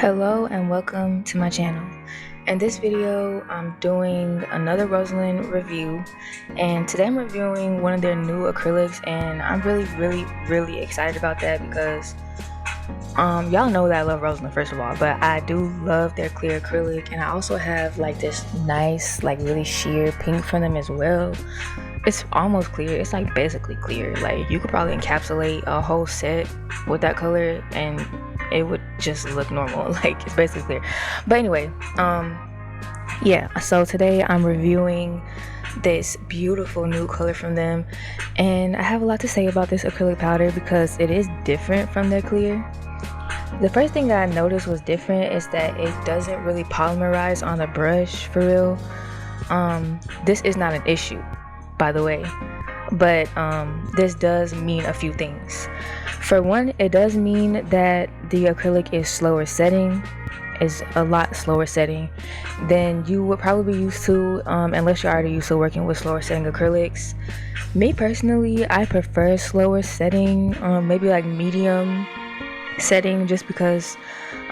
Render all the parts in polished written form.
Hello and welcome to my channel. In this video, I'm doing another Rosalind review, and today I'm reviewing one of their new acrylics, and I'm really excited about that because y'all know that I love Rosalind first of all, but I do love their clear acrylic, and I also have like this nice really sheer pink from them as well. It's almost clear. It's like basically clear. Like you could probably encapsulate a whole set with that color and it would just look normal. Like it's basically clear. But anyway, yeah, so today I'm reviewing this beautiful new color from them, and I have a lot to say about this acrylic powder because it is different from their clear. The first thing that I noticed was different is that it doesn't really polymerize on the brush for real. This is not an issue, by the way, but this does mean a few things. For one, it does mean that the acrylic is slower setting, is a lot slower setting than you would probably be used to, unless you're already used to working with slower setting acrylics. Me personally, I prefer slower setting, maybe like medium setting, just because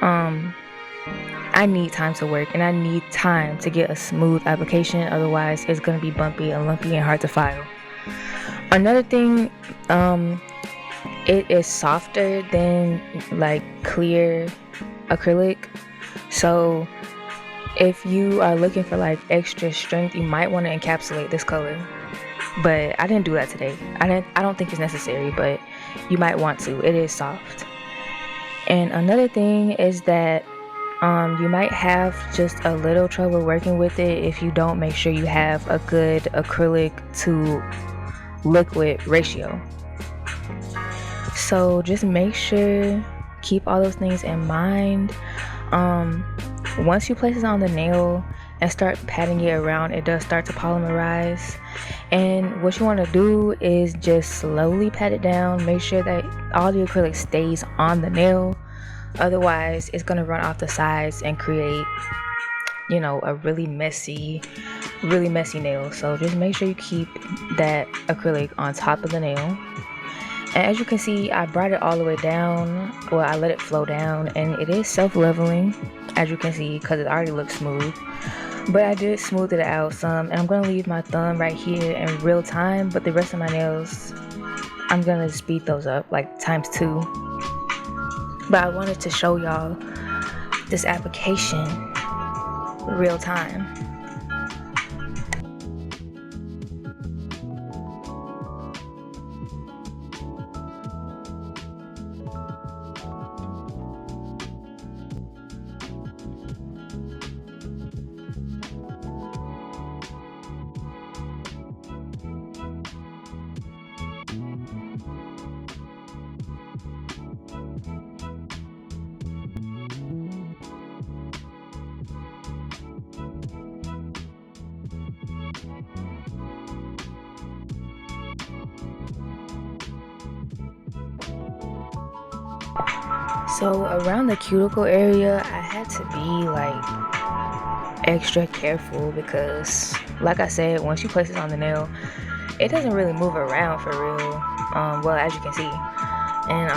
I need time to work and I need time to get a smooth application. Otherwise it's going to be bumpy and lumpy and hard to file. Another thing, it is softer than like clear acrylic, so if you are looking for like extra strength, you might want to encapsulate this color, but I didn't do that today. I don't think it's necessary, but you might want to. It is soft. And another thing is that you might have just a little trouble working with it if you don't make sure you have a good acrylic to liquid ratio. So just make sure, keep all those things in mind. Once you place it on the nail and start patting it around, it does start to polymerize, and what you want to do is just slowly pat it down. Make sure that all the acrylic stays on the nail, otherwise it's going to run off the sides and create, you know, a really messy nail. So just make sure you keep that acrylic on top of the nail. And as you can see, I brought it all the way down. Well, I let it flow down, and it is self-leveling, as you can see, because it already looks smooth. But I did smooth it out some, and I'm going to leave my thumb right here in real time, but the rest of my nails, I'm going to speed those up, like ×2. But I wanted to show y'all this application real time. So around the cuticle area, I had to be like extra careful because, like I said, once you place it on the nail, it doesn't really move around for real. Well, as you can see, and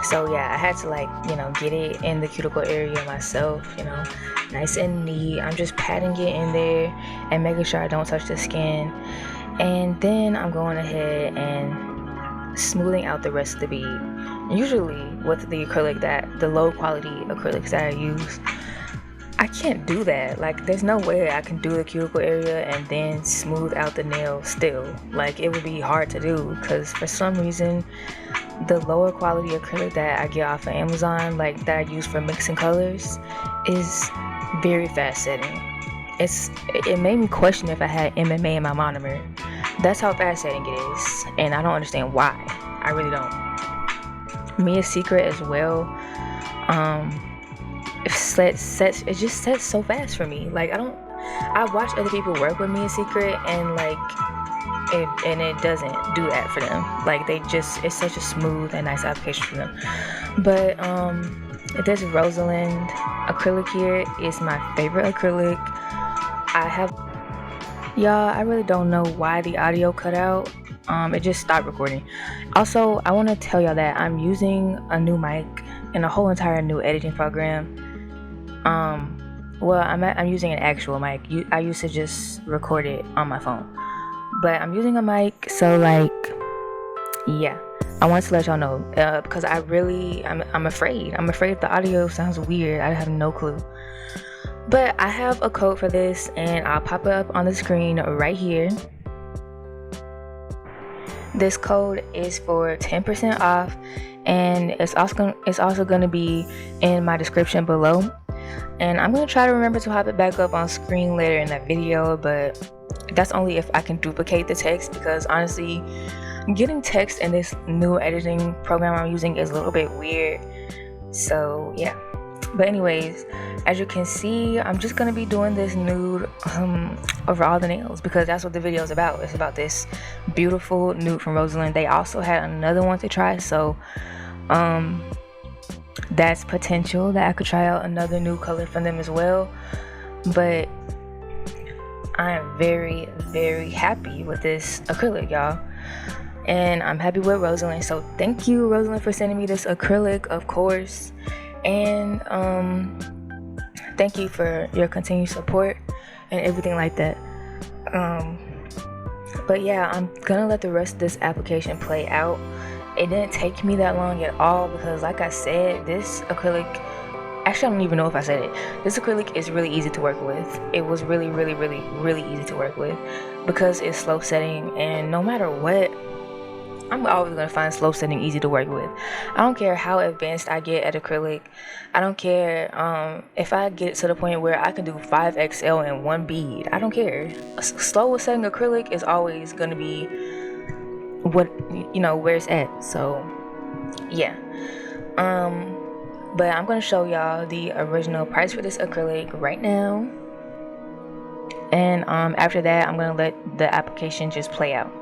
so yeah, I had to like, you know, get it in the cuticle area myself, you know, nice and neat. I'm just patting it in there and making sure I don't touch the skin, and then I'm going ahead and smoothing out the rest of the bead. Usually with the acrylic, the low quality acrylics that I use, I can't do that. Like there's no way I can do the cuticle area and then smooth out the nail still. Like it would be hard to do because for some reason the lower quality acrylic that I get off of Amazon, like that I use for mixing colors, is very fast setting. It made me question if I had MMA in my monomer. That's how fast setting it is, and I don't understand why. I really don't. Mia's Secret as well, it just sets so fast for me. Like I watch other people work with Mia's Secret, and like it doesn't do that for them. Like it's such a smooth and nice application for them. But this Rosalind acrylic here is my favorite acrylic. Y'all, I really don't know why the audio cut out. It just stopped recording. Also, I want to tell y'all that I'm using a new mic in a whole entire new editing program. Well, I'm using an actual mic. I used to just record it on my phone, but I'm using a mic, so like, yeah. I wanted to let y'all know because I'm afraid. I'm afraid the audio sounds weird. I have no clue. But I have a code for this, and I'll pop it up on the screen right here. This code is for 10% off, and it's also going to be in my description below. And I'm going to try to remember to pop it back up on screen later in that video, but that's only if I can duplicate the text, because honestly, getting text in this new editing program I'm using is a little bit weird. So yeah. But anyways, as you can see, I'm just gonna be doing this nude over all the nails, because that's what the video is about. It's about this beautiful nude from Rosalind. They also had another one to try, so that's potential that I could try out another new color from them as well. But I am very, very happy with this acrylic, y'all. And I'm happy with Rosalind, so thank you, Rosalind, for sending me this acrylic, of course. And thank you for your continued support and everything like that. But yeah, I'm gonna let the rest of this application play out. It didn't take me that long at all, because like I said, this acrylic, actually I don't even know if I said it, this acrylic is really easy to work with. It was really, really, really, really easy to work with, because it's slow setting, and no matter what, I'm always going to find slow setting easy to work with. I don't care how advanced I get at acrylic. I don't care if I get to the point where I can do 5XL in one bead. I don't care. Slow setting acrylic is always going to be what, where it's at. So yeah. But I'm going to show y'all the original price for this acrylic right now. And after that, I'm going to let the application just play out.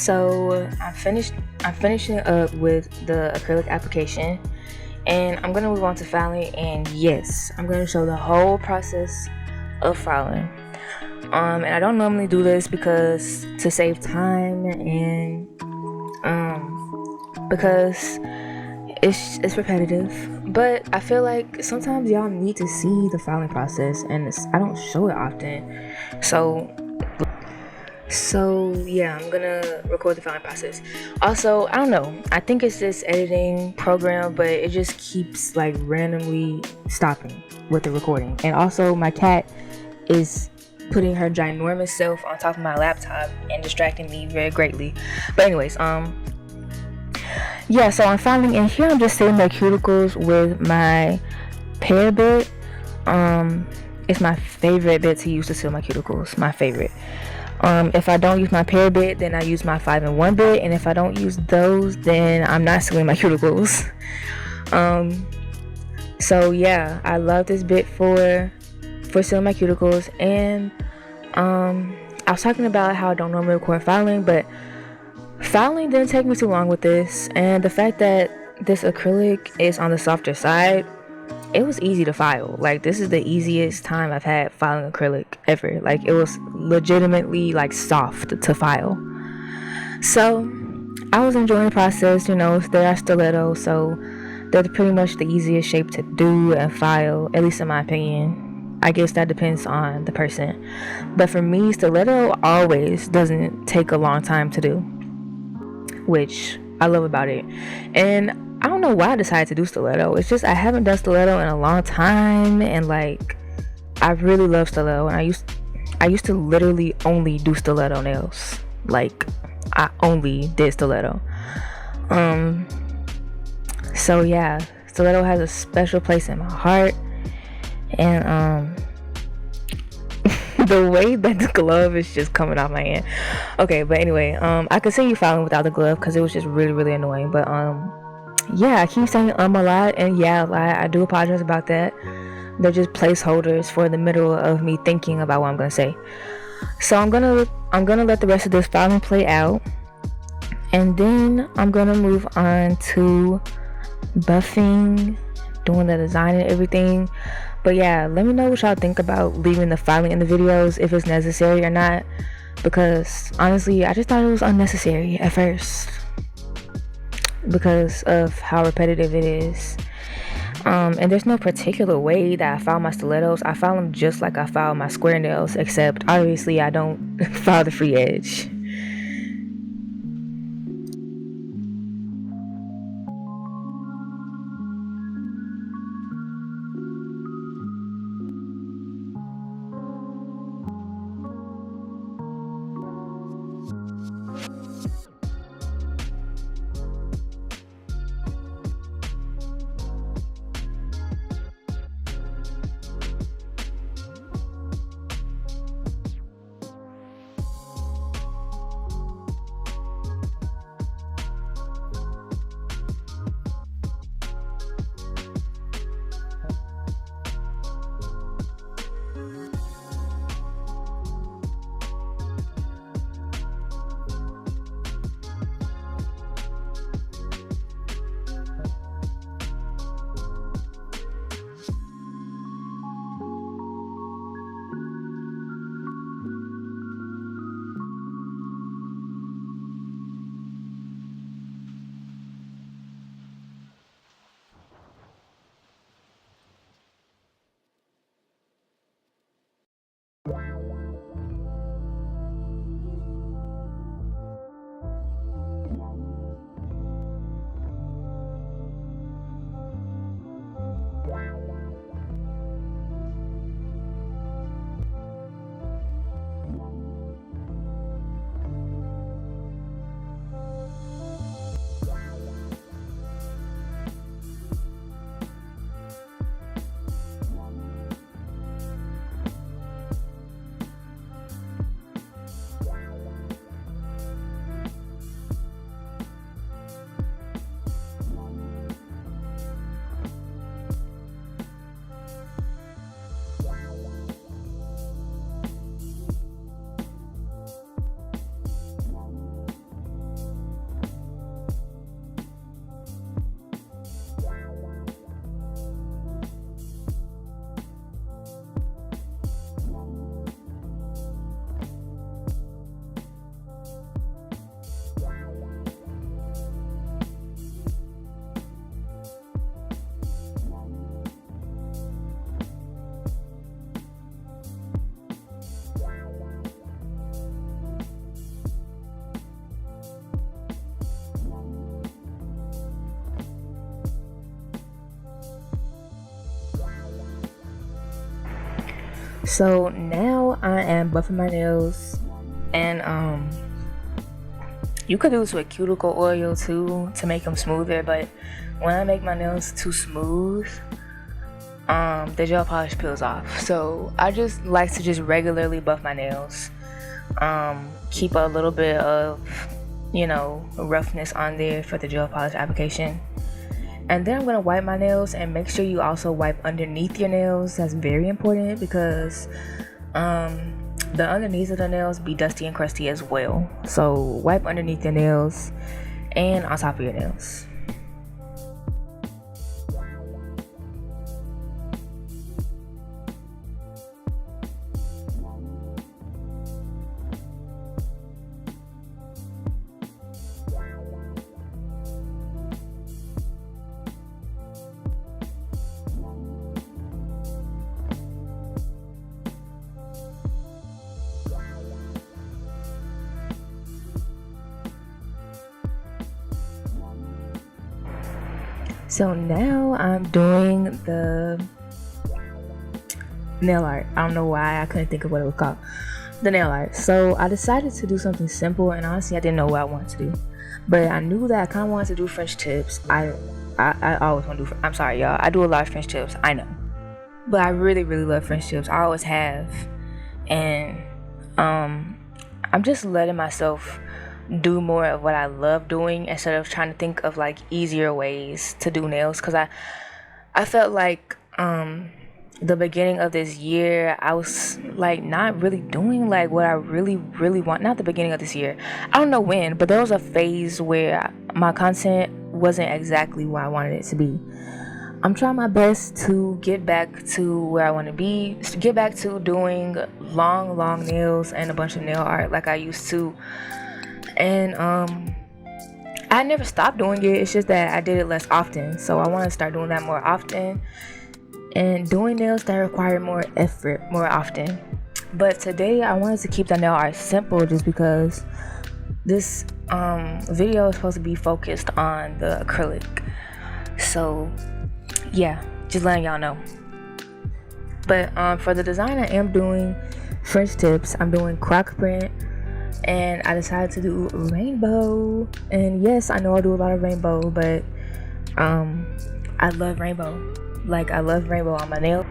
So I'm finishing up with the acrylic application, and I'm gonna move on to filing. And yes, I'm gonna show the whole process of filing. And I don't normally do this because to save time, and because it's repetitive, but I feel like sometimes y'all need to see the filing process, and I don't show it often. So yeah, I'm gonna record the filing process. Also, I don't know, I think it's this editing program, but it just keeps like randomly stopping with the recording. And also my cat is putting her ginormous self on top of my laptop and distracting me very greatly. But anyways, yeah, so I'm filing, and here I'm just setting my cuticles with my pear bit. It's my favorite bit to use to seal my cuticles, my favorite. If I don't use my pear bit, then I use my 5-in-1 bit, and if I don't use those, then I'm not sealing my cuticles. So yeah, I love this bit for sealing my cuticles. And I was talking about how I don't normally record filing, but filing didn't take me too long with this, and the fact that this acrylic is on the softer side, it was easy to file. Like, this is the easiest time I've had filing acrylic ever. Like, it was legitimately like soft to file. So I was enjoying the process. You know, they are stilettos, so they're pretty much the easiest shape to do and file, at least in my opinion. I guess that depends on the person, but for me, stiletto always doesn't take a long time to do, which I love about it. And I don't know why I decided to do stiletto. It's just I haven't done stiletto in a long time, and like, I really love stiletto, and I used to literally only do stiletto nails. Like, I only did stiletto. So yeah, stiletto has a special place in my heart. And the way that the glove is just coming off my hand. Okay, but anyway, I continue filing without the glove because it was just really, really annoying. But yeah, I keep saying a lot, and yeah, I do apologize about that. They're just placeholders for the middle of me thinking about what I'm gonna say. So I'm gonna let the rest of this filing play out, and then I'm gonna move on to buffing, doing the design and everything. But yeah, let me know what y'all think about leaving the filing in the videos, if it's necessary or not, because honestly, I just thought it was unnecessary at first because of how repetitive it is. And there's no particular way that I file my stilettos. I file them just like I file my square nails, except obviously I don't file the free edge. So now I am buffing my nails, and you could do this with cuticle oil too to make them smoother, but when I make my nails too smooth, the gel polish peels off. So I just like to just regularly buff my nails, keep a little bit of, you know, roughness on there for the gel polish application. And then I'm gonna wipe my nails, and make sure you also wipe underneath your nails. That's very important because the underneath of the nails be dusty and crusty as well. So wipe underneath your nails and on top of your nails. So now I'm doing the nail art. I don't know why I couldn't think of what it was called. The nail art. So I decided to do something simple, and honestly I didn't know what I wanted to do, but I knew that I kind of wanted to do French tips. I always want to do, I'm sorry y'all, I do a lot of French tips, I know, but I really love French tips. I always have, and I'm just letting myself do more of what I love doing instead of trying to think of like easier ways to do nails, because I felt like the beginning of this year I was like not really doing like what I really want. Not the beginning of this year, I don't know when, but there was a phase where my content wasn't exactly what I wanted it to be. I'm trying my best to get back to where I want to be, to get back to doing long nails and a bunch of nail art like I used to. And I never stopped doing it, it's just that I did it less often. So I want to start doing that more often, and doing nails that require more effort more often. But today I wanted to keep the nail art simple, just because this video is supposed to be focused on the acrylic. So yeah, just letting y'all know. But for the design, I am doing French tips. I'm doing Croc print, and I decided to do rainbow. And yes, I know I do a lot of rainbow, but I love rainbow. Like, I love rainbow on my nail.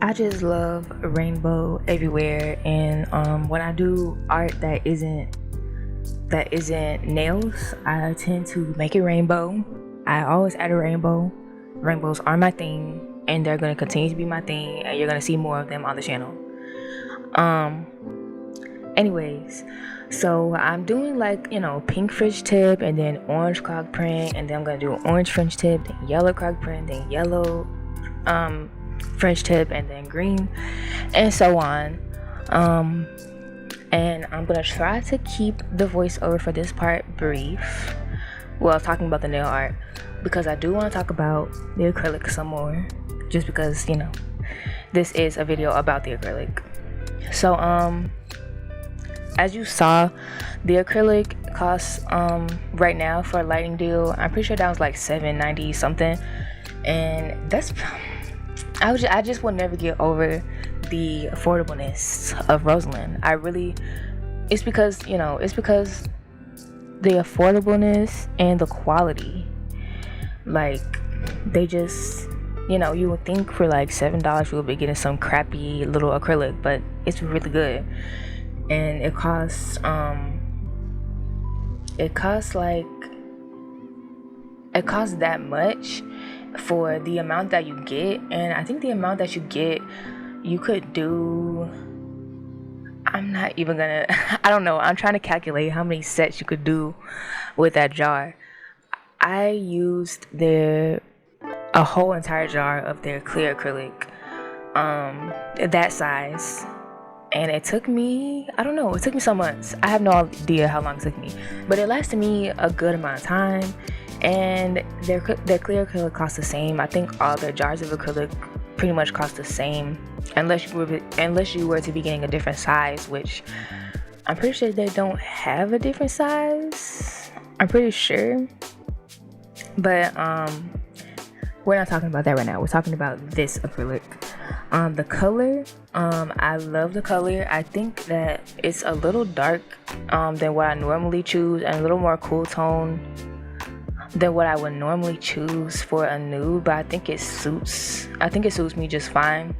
I just love rainbow everywhere. And when I do art that isn't nails, I tend to make it rainbow. I always add a rainbow. Rainbows are my thing, and they're going to continue to be my thing, and you're going to see more of them on the channel. Anyways, so I'm doing like, you know, pink French tip, and then orange Croc print, and then I'm gonna do an orange French tip, then yellow Croc print, then yellow French tip, and then green, and so on. And I'm gonna try to keep the voiceover for this part brief, well, talking about the nail art, because I do want to talk about the acrylic some more, just because, you know, this is a video about the acrylic. So as you saw, the acrylic costs right now for a lighting deal, I'm pretty sure that was like $7.90 something, and that's, I just will never get over the affordableness of Rosalind. It's because, you know, it's because the affordableness and the quality. Like, they just, you know, you would think for like $7 you would be getting some crappy little acrylic, but it's really good. And it costs that much for the amount that you get. And I think the amount that you get, you could do, I'm not even gonna I don't know, I'm trying to calculate how many sets you could do with that jar. I used a whole entire jar of their clear acrylic, that size. And it took me, I don't know, it took me some months. I have no idea how long it took me, but it lasted me a good amount of time. And their clear acrylic costs the same. I think all their jars of acrylic pretty much cost the same, unless you were to be getting a different size, which I'm pretty sure they don't have a different size. I'm pretty sure. But we're not talking about that right now. We're talking about this acrylic. The color, I love the color. I think that it's a little dark than what I normally choose, and a little more cool tone than what I would normally choose for a nude, but I think it suits me just fine.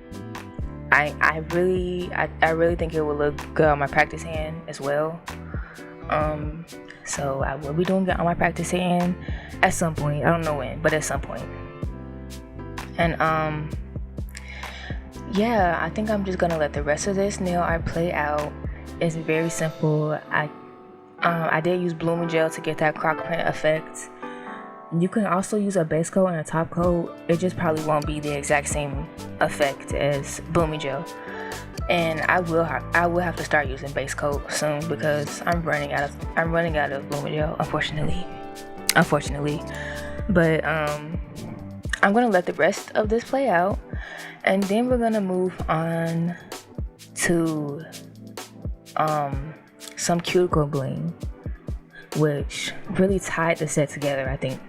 I really think it will look good on my practice hand as well. So I will be doing it on my practice hand at some point. I don't know when, but at some point. And yeah, I think I'm just gonna let the rest of this nail art play out. It's very simple. I did use blooming gel to get that croc print effect. You can also use a base coat and a top coat. It just probably won't be the exact same effect as blooming gel. And I will have to start using base coat soon because I'm running out of blooming gel, unfortunately. But I'm gonna let the rest of this play out, and then we're gonna move on to some cuticle bling, which really tied the set together, I think.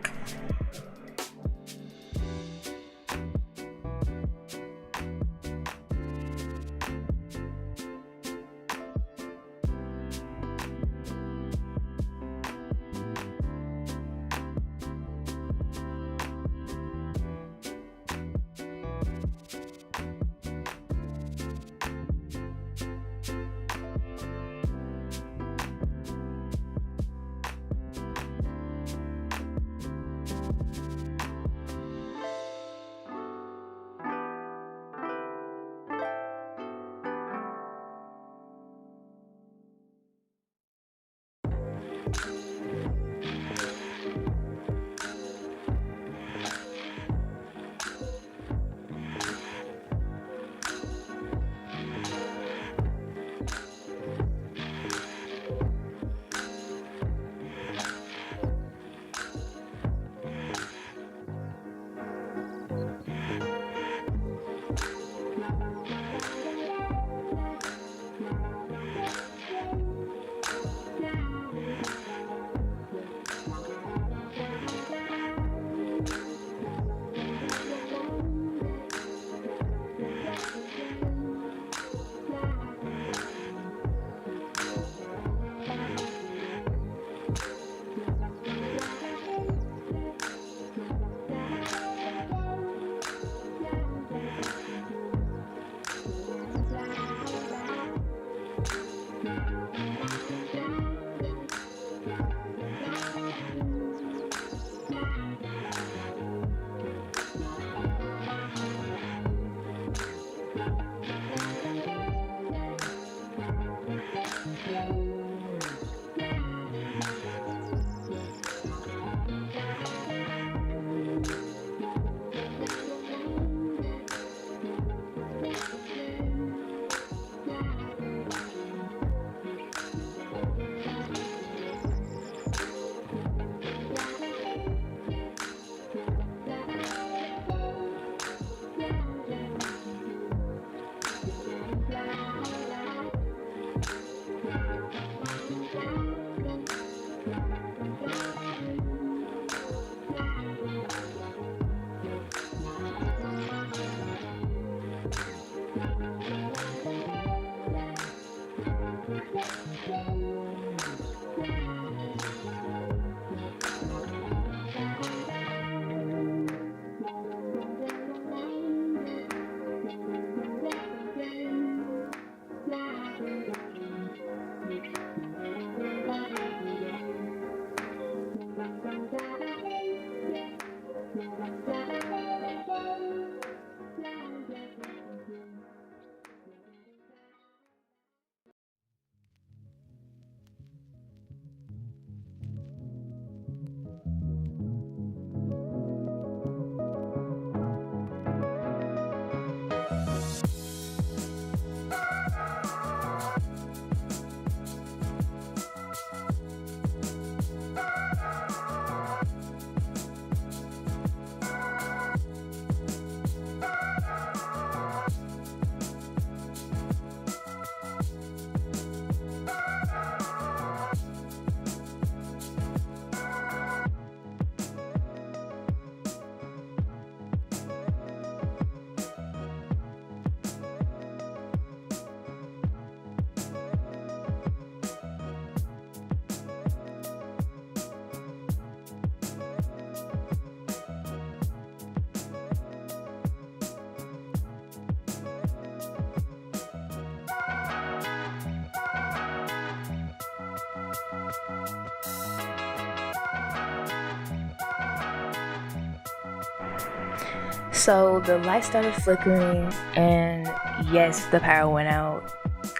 So the light started flickering, and yes, the power went out,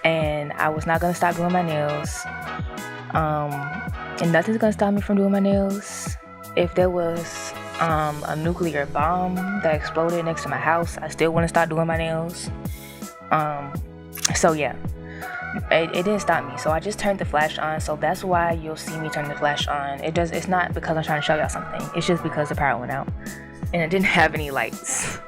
and I was not gonna stop doing my nails. And nothing's gonna stop me from doing my nails. If there was a nuclear bomb that exploded next to my house, I still wouldn't stop doing my nails. So yeah, it didn't stop me. So I just turned the flash on. So that's why you'll see me turn the flash on. It's not because I'm trying to show y'all something. It's just because the power went out and it didn't have any lights.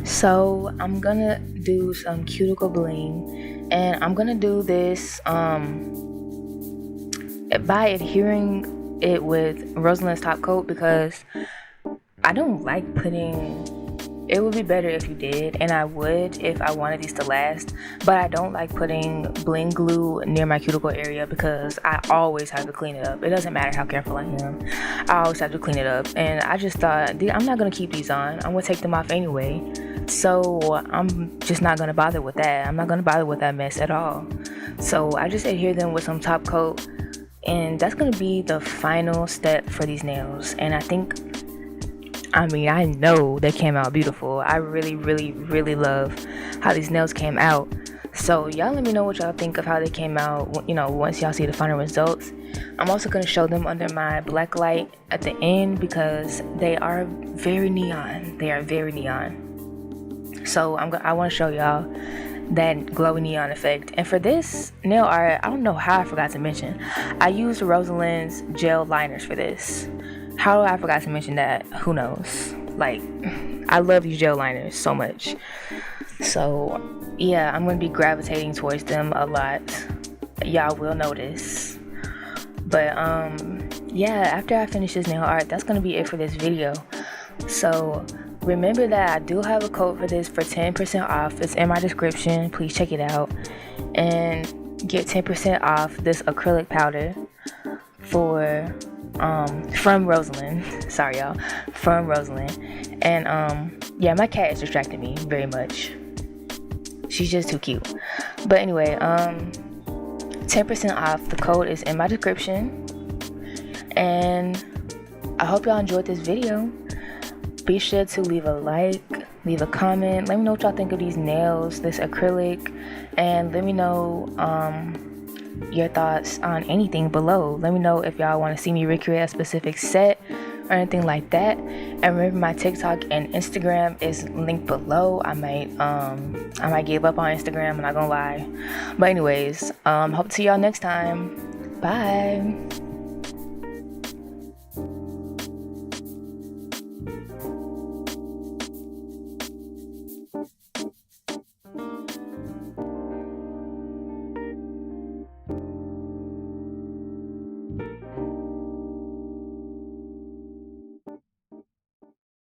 So I'm gonna do some cuticle bling, and I'm gonna do this by adhering it with Rosalind's top coat, because I don't like putting, it would be better if you did, and I would if I wanted these to last, but I don't like putting bling glue near my cuticle area because I always have to clean it up. It doesn't matter how careful I am, I always have to clean it up. And I just thought, I'm not gonna keep these on, I'm gonna take them off anyway, so I'm just not gonna bother with that. I'm not gonna bother with that mess at all. So I just adhere them with some top coat, and that's gonna be the final step for these nails. And I know they came out beautiful. I really, really, really love how these nails came out. So y'all let me know what y'all think of how they came out, once y'all see the final results. I'm also going to show them under my black light at the end because they are very neon. They are very neon. So I want to show y'all that glowy neon effect. And for this nail art, I don't know how I forgot to mention, I used Rosalind's gel liners for this. How I forgot to mention that, who knows? Like, I love these gel liners so much. So yeah, I'm gonna be gravitating towards them a lot. Y'all will notice. But yeah, after I finish this nail art, that's gonna be it for this video. So remember that I do have a code for this for 10% off. It's in my description. Please check it out and get 10% off this acrylic powder from Rosalind. Sorry y'all, from Rosalind. And yeah, my cat is distracting me very much. She's just too cute. But anyway, 10% off. The code is in my description. And I hope y'all enjoyed this video. Be sure to leave a like, leave a comment. Let me know what y'all think of these nails, this acrylic, and let me know your thoughts on anything below. Let me know if y'all want to see me recreate a specific set or anything like that. And remember, my TikTok and Instagram is linked below. I might give up on Instagram, I'm not gonna lie. But anyways, hope to see y'all next time. Bye.